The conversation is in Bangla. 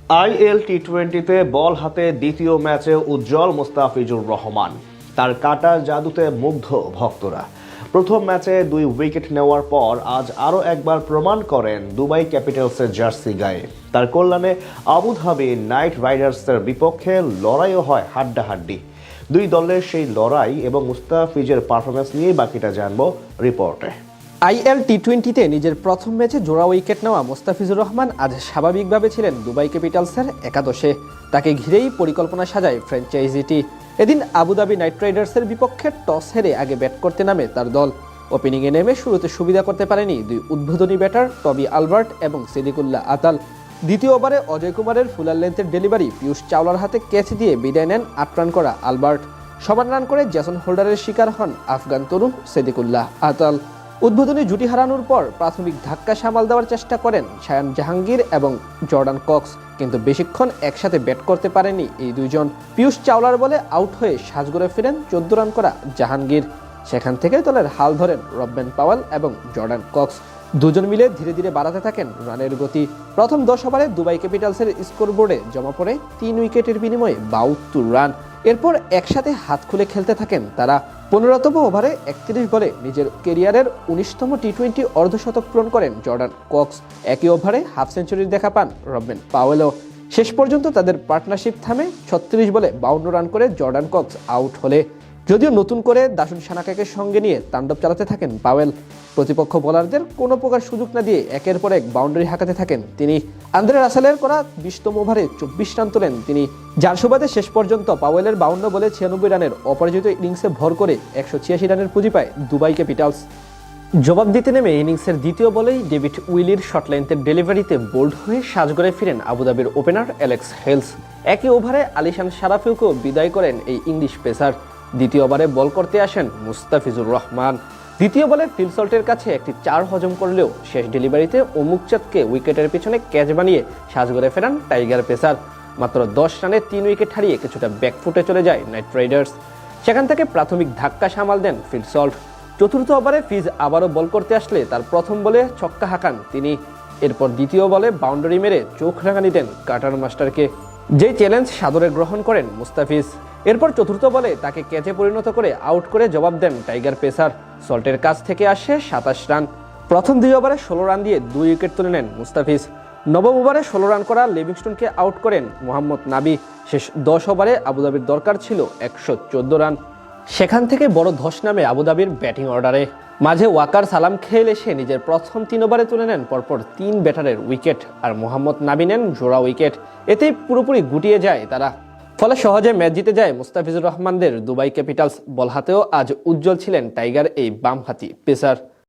টি-20তে বল হাতে দ্বিতীয় ম্যাচে উজ্জ্বল মুস্তাফিজুর রহমান। তার কাটার জাদুতে মুগ্ধ ভক্তরা। প্রথম ম্যাচে 2 উইকেট নেওয়ার পর আজ আরও একবার প্রমাণ করেন দুবাই ক্যাপিটালসের জার্সি গায়ে। তার কল্যাণে আবুধাবি নাইট রাইডার্সের বিপক্ষে লড়াইও হয় হাড্ডাহাড্ডি। দুই দলের সেই লড়াই এবং মুস্তাফিজের পারফরম্যান্স নিয়ে বাকিটা জানবো রিপোর্টে। টি-20তে নিজের প্রথম ম্যাচে জোড়া উইকেট নেওয়া মুস্তাফিজুর রহমান আজ স্বাভাবিকভাবে ছিলেন দুবাই ক্যাপিটালসের একাদশে। তাকে ঘিরেই পরিকল্পনা সাজায় ফ্র্যাঞ্চাইজিটি। এদিন আবুধাবি নাইট রাইডার্সের বিপক্ষে টস হেরে আগে ব্যাট করতে নামে তার দল। ওপেনিংয়ে নেমে শুরুতে সুবিধা করতে পারেনি দুই উদ্বোধনী ব্যাটার টবি আলবার্ট এবং সিদ্দিকুল্লাহ আতাল। দ্বিতীয় ওভারে অজয় কুমারের ফুলার লেন্থের ডেলিভারি পিয়ুষ চাওলার হাতে ক্যাচ দিয়ে বিদায় নেন 8 রান করা আলবার্ট। সমান রান করে জেসন হোল্ডারের শিকার হন আফগান তরুণ সিদ্দিকুল্লাহ আতাল। উদ্বোধনী জুটি হারানোর পর প্রাথমিক ধাক্কা সামাল দেওয়ার চেষ্টা করেন শায়ান জাহাঙ্গীর এবং জর্ডান কক্স, কিন্তু বেশিক্ষণ একসাথে ব্যাট করতে পারেনি এই দুইজন। পিয়ুষ চাওলার বলে আউট হয়ে সাজঘরে ফিরেন 14 রান করা জাহাঙ্গীর। সেখান থেকে দলের হাল ধরেন রববেন পাওয়েল এবং জর্ডান কক্স। দুজন মিলে ধীরে ধীরে বাড়াতে থাকেন রানের গতি। প্রথম 10 ওভারে দুবাই ক্যাপিটালসের স্কোরবোর্ডে জমা পড়ে 3 উইকেটের বিনিময়ে 72 রান। এরপর একসাথে হাত খুলে খেলতে থাকেন তারা। 15তম ওভারে 31 বলে নিজের ক্যারিয়ারের 19তম টি-20 অর্ধশতক পূরণ করেন জর্ডান কক্স। একই ওভারে হাফ সেঞ্চুরির দেখা পান রববেন পাওয়েলও। শেষ পর্যন্ত তাদের পার্টনারশিপ থামে 36 বলে 52 রান করে জর্ডান কক্স আউট হলে। যদিও নতুন করে দাসুন সানাকাকে সঙ্গে নিয়ে তাণ্ডব চালাতে থাকেন পাওয়েল। প্রতিপক্ষ বোলারদের কোনো প্রকার সুযোগ না দিয়ে একের পর এক বাউন্ডারি হাঁকাতে থাকেন তিনি। আন্দ্রে রাসেলের করা 20তম ওভারে 24 রান তোলেন তিনি, যার সুবাদে শেষ পর্যন্ত পাওয়েলের 52 বলে 96 রানের অপরাজিত ইনিংসে ভর করে 186 রানের পুঁজি পায় দুবাই ক্যাপিটালস। জবাব দিতে নেমে ইনিংসের দ্বিতীয় বলেই ডেভিড উইলির শর্ট লেন্থের ডেলিভারিতে বোল্ড হয়ে সাজঘরে ফিরেন আবুধাবির ওপেনার অ্যালেক্স হেলস। একই ওভারে আলিশান সারাফিউকেও বিদায় করেন এই ইংলিশ পেসার। দ্বিতীয় ওভারে বল করতে আসেন মুস্তাফিজুর রহমান। দ্বিতীয় বলে ফিল সল্টের কাছে একটি 4 হজম করলেও শেষ ডেলিভারিতে অমুকচাঁদকে উইকেটের পিছনে ক্যাচ বানিয়ে সাজঘরে ফেরান টাইগার পেসার। মাত্র 10 রানে 3 উইকেট হারিয়ে কিছুটা ব্যাকফুটে চলে যায় নাইট রাইডার্স। সেখান থেকে প্রাথমিক ধাক্কা সামাল দেন ফিল সল্ট। চতুর্থ ওভারে ফিজ আবারও বল করতে আসলে তার প্রথম বলে ছক্কা হাঁকান তিনি। এরপর দ্বিতীয় বলে বাউন্ডারি মেরে চোখ রাঙানি দেন কাটার মাস্টারকে, যেই চ্যালেঞ্জ সাদরে গ্রহণ করেন মুস্তাফিজ। এরপর চতুর্থ বলে তাকে ক্যাচে পরিণত করে আউট করে জবাব দেন টাইগার পেসার। সল্টের কাছ থেকে আসে 27 রান। প্রথম 2 ওভারে 16 রান দিয়ে 2 উইকেট তুলে নেন মুস্তাফিজ। নবম ওভারে 16 রান করা লিভিংস্টনকে আউট করেন মোহাম্মদ নাবি। শেষ 10 ওভারে আবুধাবির দরকার ছিল 114 রান। সেখান থেকে বড় ধস নামে আবুধাবির ব্যাটিং অর্ডারে। মাঝে ওয়াকার সালাম খেল এসে নিজের প্রথম 3 ওভারে তুলে নেন পরপর 3 ব্যাটারের উইকেট, আর মোহাম্মদ নাবি নেন জোড়া উইকেট। এতেই পুরোপুরি গুটিয়ে যায় তারা। ফলে সহজে ম্যাচ জিতে যায় মুস্তাফিজুর রহমানদের দুবাই ক্যাপিটালস। বল হাতেও আজ উজ্জ্বল ছিলেন টাইগার এই বামহাতি পেসার।